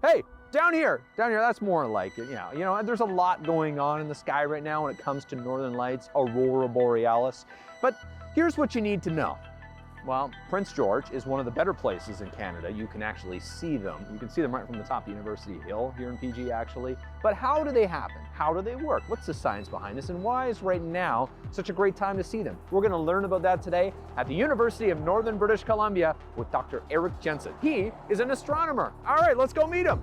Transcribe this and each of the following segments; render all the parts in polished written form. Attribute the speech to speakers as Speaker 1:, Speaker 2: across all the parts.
Speaker 1: Hey, down here, that's more like it. There's a lot going on in the sky right now when it comes to northern lights, aurora borealis. But here's what you need to know. Well, Prince George is one of the better places in Canada. You can actually see them. You can see them right from the top of University Hill here in PG, actually. But how do they happen? How do they work? What's the science behind this? And why is right now such a great time to see them? We're going to learn about that today at the University of Northern British Columbia with Dr. Erik Jensen. He is an astronomer. All right, let's go meet him.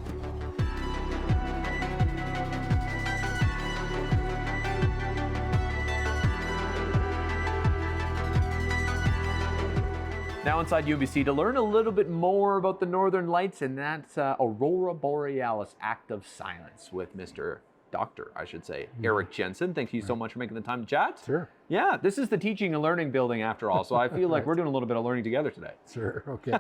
Speaker 1: Now inside UBC to learn a little bit more about the Northern Lights, and that's aurora borealis, act of silence, with Dr. Erik Jensen. Thank you so much for making the time to chat.
Speaker 2: Sure.
Speaker 1: Yeah, this is the teaching and learning building after all, so I feel like we're doing a little bit of learning together today.
Speaker 2: Sure, okay.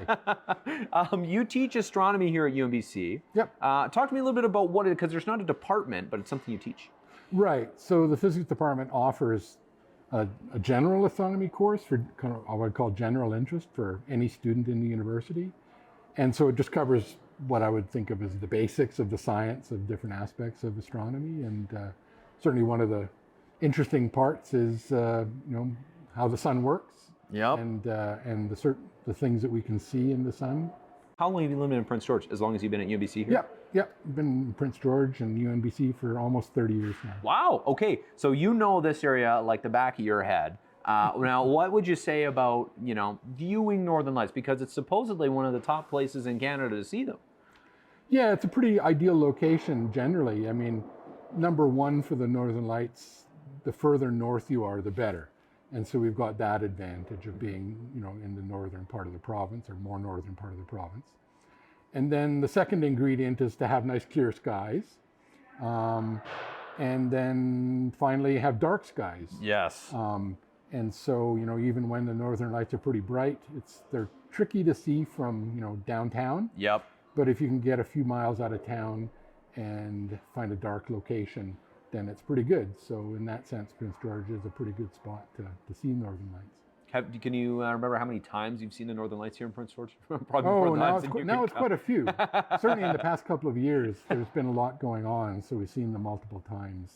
Speaker 1: You teach astronomy here at UBC.
Speaker 2: Yep.
Speaker 1: Talk to me a little bit about what it is, because there's not a department, but it's something you teach.
Speaker 2: Right, so the physics department offers a general astronomy course for kind of what I call general interest for any student in the university. And so it just covers what I would think of as the basics of the science of different aspects of astronomy. And certainly one of the interesting parts is how the sun works.
Speaker 1: Yep.
Speaker 2: And the things that we can see in the sun.
Speaker 1: How long have you lived in Prince George? As long as you've been at UBC here?
Speaker 2: Yep. I've been in Prince George and UNBC for almost 30 years now.
Speaker 1: Wow. Okay. So you know this area like the back of your head. Now, what would you say about, viewing Northern Lights? Because it's supposedly one of the top places in Canada to see them.
Speaker 2: Yeah, it's a pretty ideal location generally. I mean, number one for the Northern Lights, the further north you are, the better. And so we've got that advantage of being, in the northern part of the province, or more northern part of the province. And then the second ingredient is to have nice clear skies. And then finally have dark skies.
Speaker 1: Yes.
Speaker 2: And so, even when the Northern Lights are pretty bright, they're tricky to see from, downtown.
Speaker 1: Yep.
Speaker 2: But if you can get a few miles out of town and find a dark location, then it's pretty good. So in that sense, Prince George is a pretty good spot to see Northern Lights.
Speaker 1: Can you remember how many times you've seen the Northern Lights here in Prince George? Probably
Speaker 2: more now it's quite a few. Certainly in the past couple of years, there's been a lot going on, so we've seen them multiple times.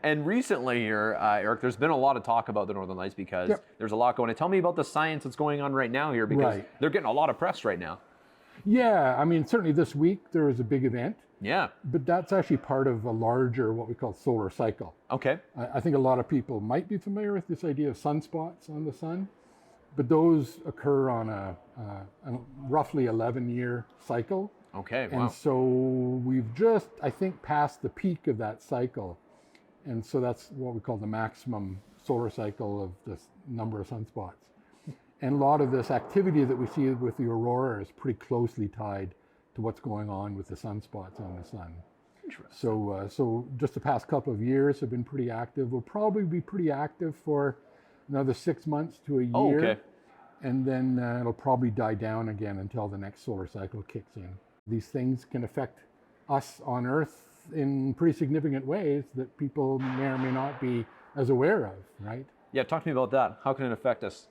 Speaker 1: And recently here, Erik, there's been a lot of talk about the Northern Lights because there's a lot going on. Tell me about the science that's going on right now here, because they're getting a lot of press right now.
Speaker 2: Yeah, I mean, certainly this week there was a big event.
Speaker 1: Yeah.
Speaker 2: But that's actually part of a larger, what we call solar cycle.
Speaker 1: Okay.
Speaker 2: I think a lot of people might be familiar with this idea of sunspots on the sun, but those occur on a roughly 11-year cycle.
Speaker 1: Okay, wow.
Speaker 2: And so we've just, I think, passed the peak of that cycle. And so that's what we call the maximum solar cycle of the number of sunspots. And a lot of this activity that we see with the aurora is pretty closely tied to what's going on with the sunspots on the sun.
Speaker 1: Interesting.
Speaker 2: So just the past couple of years have been pretty active. We'll probably be pretty active for another 6 months to a year.
Speaker 1: Oh, okay.
Speaker 2: And then it'll probably die down again until the next solar cycle kicks in. These things can affect us on Earth in pretty significant ways that people may or may not be as aware of, right?
Speaker 1: Yeah, talk to me about that. How can it affect us?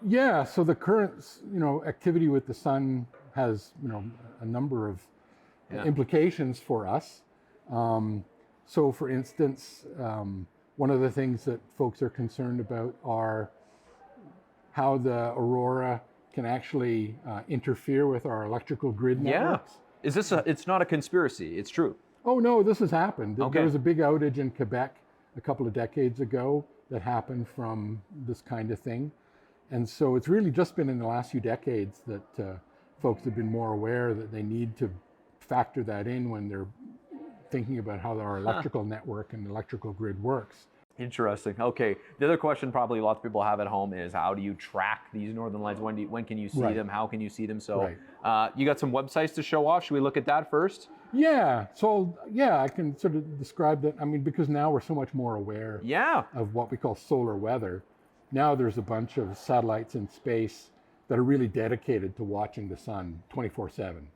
Speaker 2: Yeah, so the current, activity with the sun has, a number of implications for us. So for instance, one of the things that folks are concerned about are how the aurora can actually interfere with our electrical grid networks.
Speaker 1: Yeah. Is this it's not a conspiracy, it's true?
Speaker 2: Oh no, this has happened.
Speaker 1: Okay.
Speaker 2: There was a big outage in Quebec a couple of decades ago that happened from this kind of thing. And so it's really just been in the last few decades that folks have been more aware that they need to factor that in when they're thinking about how our electrical network and electrical grid works.
Speaker 1: Interesting. Okay. The other question probably lots of people have at home is, how do you track these Northern Lights? When can you see them? How can you see them? So you got some websites to show off. Should we look at that first?
Speaker 2: Yeah. So I can sort of describe that. I mean, because now we're so much more aware of what we call solar weather. Now there's a bunch of satellites in space that are really dedicated to watching the sun 24/7.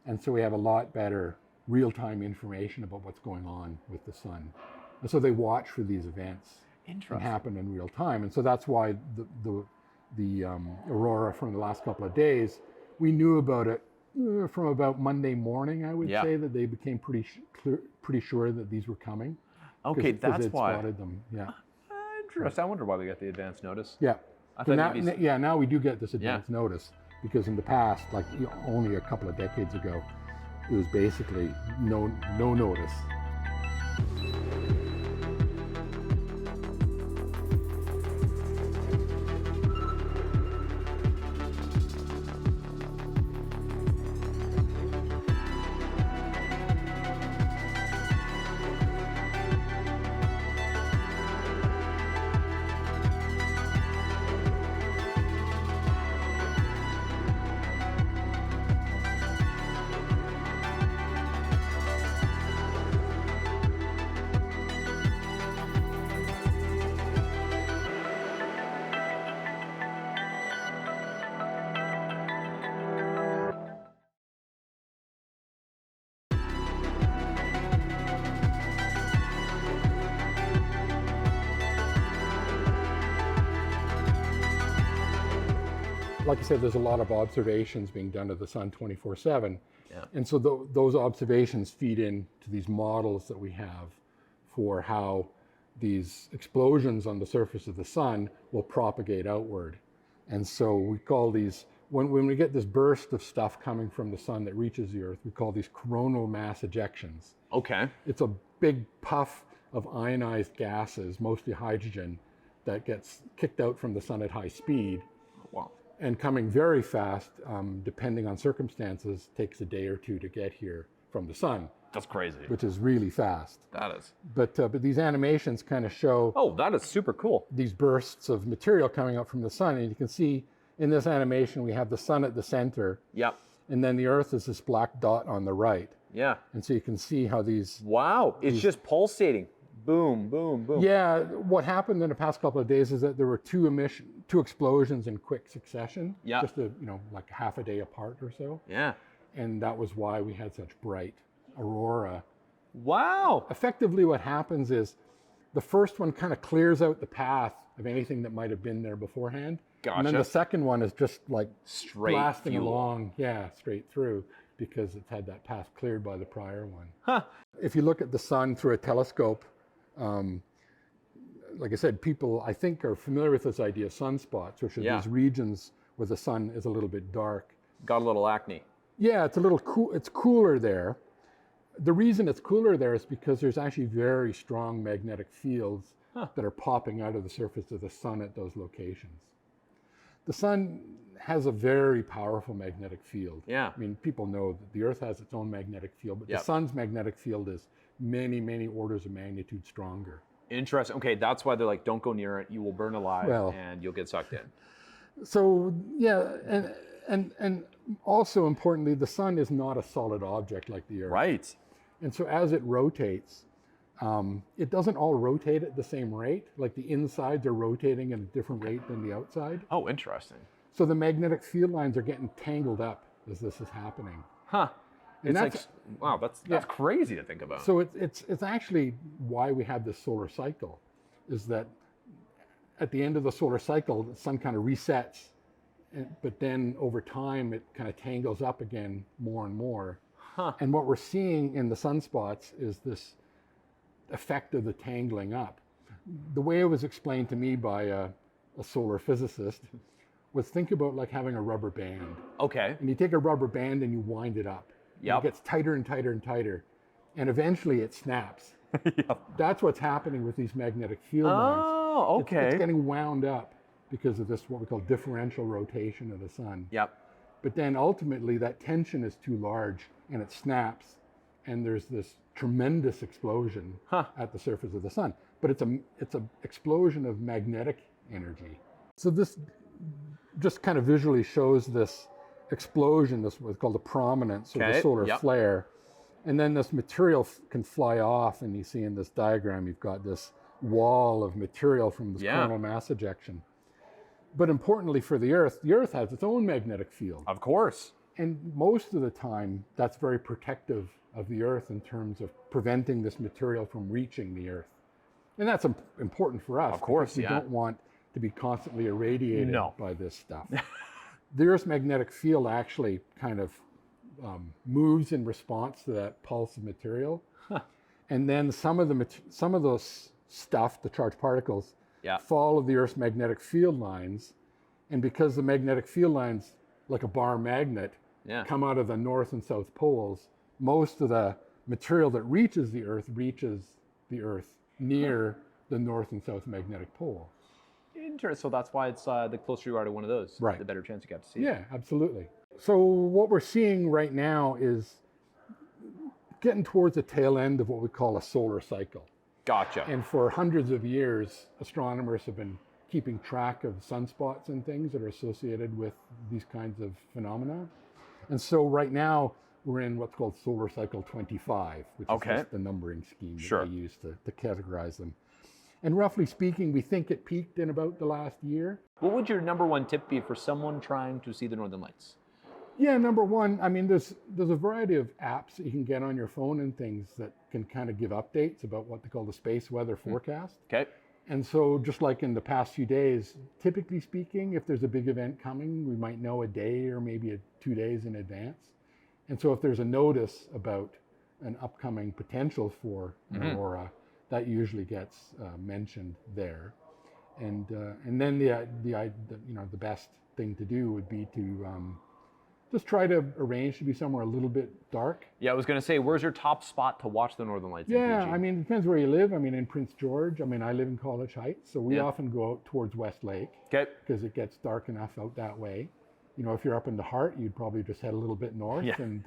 Speaker 2: And so we have a lot better real-time information about what's going on with the sun. And so they watch for these events and happen in real time. And so that's why the aurora from the last couple of days, we knew about it from about Monday morning, I would say that they became pretty sure that these were coming.
Speaker 1: Okay, that's why.
Speaker 2: Spotted them. Yeah.
Speaker 1: Interesting. I wonder why we got the advance notice.
Speaker 2: Yeah.
Speaker 1: I thought
Speaker 2: now we do get this advance notice, because in the past, like only a couple of decades ago, it was basically no notice. Like I said, there's a lot of observations being done of the sun 24/7.
Speaker 1: Yeah.
Speaker 2: And so those observations feed into these models that we have for how these explosions on the surface of the sun will propagate outward. And so we call these, when we get this burst of stuff coming from the sun that reaches the Earth, we call these coronal mass ejections.
Speaker 1: Okay.
Speaker 2: It's a big puff of ionized gases, mostly hydrogen, that gets kicked out from the sun at high speed.
Speaker 1: Wow.
Speaker 2: And coming very fast, depending on circumstances, takes a day or two to get here from the sun.
Speaker 1: That's crazy.
Speaker 2: Which is really fast.
Speaker 1: That is.
Speaker 2: But these animations kind of show.
Speaker 1: Oh, that is super cool.
Speaker 2: These bursts of material coming up from the sun, and you can see in this animation we have the sun at the center.
Speaker 1: Yep.
Speaker 2: And then the Earth is this black dot on the right.
Speaker 1: Yeah.
Speaker 2: And so you can see how these.
Speaker 1: Wow! It's just pulsating. Boom, boom, boom.
Speaker 2: Yeah, what happened in the past couple of days is that there were two explosions in quick succession.
Speaker 1: Yeah.
Speaker 2: Just like half a day apart or so.
Speaker 1: Yeah.
Speaker 2: And that was why we had such bright aurora.
Speaker 1: Wow.
Speaker 2: Effectively what happens is the first one kind of clears out the path of anything that might have been there beforehand.
Speaker 1: Gotcha.
Speaker 2: And then the second one is just like
Speaker 1: straight
Speaker 2: blasting
Speaker 1: fuel.
Speaker 2: along, straight through, because it's had that path cleared by the prior one.
Speaker 1: Huh.
Speaker 2: If you look at the sun through a telescope, like I said, people I think are familiar with this idea of sunspots, which are these regions where the sun is a little bit dark.
Speaker 1: Got a little acne.
Speaker 2: Yeah, it's a little cool. It's cooler there. The reason it's cooler there is because there's actually very strong magnetic fields that are popping out of the surface of the sun at those locations. The sun has a very powerful magnetic field.
Speaker 1: Yeah.
Speaker 2: I mean, people know that the Earth has its own magnetic field, but the sun's magnetic field is many, many orders of magnitude stronger.
Speaker 1: Interesting. Okay, that's why they're like, don't go near it. You will burn alive, and you'll get sucked in.
Speaker 2: So yeah, and also importantly, the sun is not a solid object like the Earth.
Speaker 1: Right.
Speaker 2: And so as it rotates, it doesn't all rotate at the same rate. Like the insides are rotating at a different rate than the outside.
Speaker 1: Oh, interesting.
Speaker 2: So the magnetic field lines are getting tangled up as this is happening.
Speaker 1: Huh.
Speaker 2: And
Speaker 1: it's like, wow, that's crazy to think about.
Speaker 2: So it's actually why we have this solar cycle, is that at the end of the solar cycle, the sun kind of resets, but then over time it kind of tangles up again more and more.
Speaker 1: Huh.
Speaker 2: And what we're seeing in the sunspots is this effect of the tangling up. The way it was explained to me by a solar physicist was, think about like having a rubber band.
Speaker 1: Okay.
Speaker 2: And you take a rubber band and you wind it up.
Speaker 1: Yep.
Speaker 2: It gets tighter and tighter and tighter. And eventually it snaps.
Speaker 1: Yep.
Speaker 2: That's what's happening with these magnetic field lines.
Speaker 1: Oh, okay.
Speaker 2: It's getting wound up because of this, what we call differential rotation of the sun.
Speaker 1: Yep.
Speaker 2: But then ultimately that tension is too large and it snaps, and there's this tremendous explosion at the surface of the sun. But it's a explosion of magnetic energy. So this just kind of visually shows this explosion, this what's called a prominence, or the solar flare. And then this material can fly off, and you see in this diagram, you've got this wall of material from this coronal mass ejection. But importantly for the Earth has its own magnetic field.
Speaker 1: Of course.
Speaker 2: And most of the time, that's very protective of the Earth in terms of preventing this material from reaching the Earth. And that's important for us.
Speaker 1: Of course,
Speaker 2: we don't want to be constantly irradiated by this stuff. The Earth's magnetic field actually kind of moves in response to that pulse of material.
Speaker 1: Huh.
Speaker 2: And then some of those stuff, the charged particles,
Speaker 1: Yeah.
Speaker 2: follow the Earth's magnetic field lines. And because the magnetic field lines, like a bar magnet,
Speaker 1: Yeah.
Speaker 2: come out of the north and south poles, most of the material that reaches the Earth near the north and south magnetic pole.
Speaker 1: Interesting. So that's why it's the closer you are to one of those,
Speaker 2: Right.
Speaker 1: the better chance you got to see it.
Speaker 2: Yeah, absolutely. So what we're seeing right now is getting towards the tail end of what we call a solar cycle.
Speaker 1: Gotcha.
Speaker 2: And for hundreds of years, astronomers have been keeping track of sunspots and things that are associated with these kinds of phenomena. And so right now, we're in what's called solar cycle 25, which is just the numbering scheme that they use to categorize them. And roughly speaking, we think it peaked in about the last year.
Speaker 1: What would your number one tip be for someone trying to see the Northern Lights?
Speaker 2: Yeah, number one, I mean, there's a variety of apps that you can get on your phone and things that can kind of give updates about what they call the space weather forecast.
Speaker 1: Okay.
Speaker 2: And so just like in the past few days, typically speaking, if there's a big event coming, we might know a day or maybe 2 days in advance. And so if there's a notice about an upcoming potential for an aurora, that usually gets mentioned there. And then the best thing to do would be to just try to arrange to be somewhere a little bit dark.
Speaker 1: Yeah, I was going to say, where's your top spot to watch the Northern Lights?
Speaker 2: Yeah,
Speaker 1: in PG?
Speaker 2: I mean, it depends where you live. I mean, in Prince George, I mean, I live in College Heights, so we often go out towards West Lake because it gets dark enough out that way. You know, if you're up in the heart, you'd probably just head a little bit north and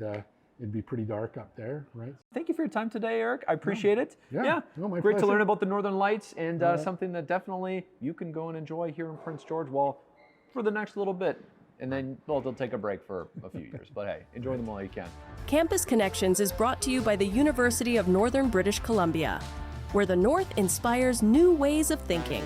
Speaker 2: it'd be pretty dark up there, right?
Speaker 1: Thank you for your time today, Eric. I appreciate it.
Speaker 2: Yeah. No, my
Speaker 1: Great to
Speaker 2: pleasure.
Speaker 1: learn about the Northern Lights and something that definitely you can go and enjoy here in Prince George, for the next little bit. And then, they'll take a break for a few years. But hey, enjoy them while you can.
Speaker 3: Campus Connections is brought to you by the University of Northern British Columbia, where the North inspires new ways of thinking.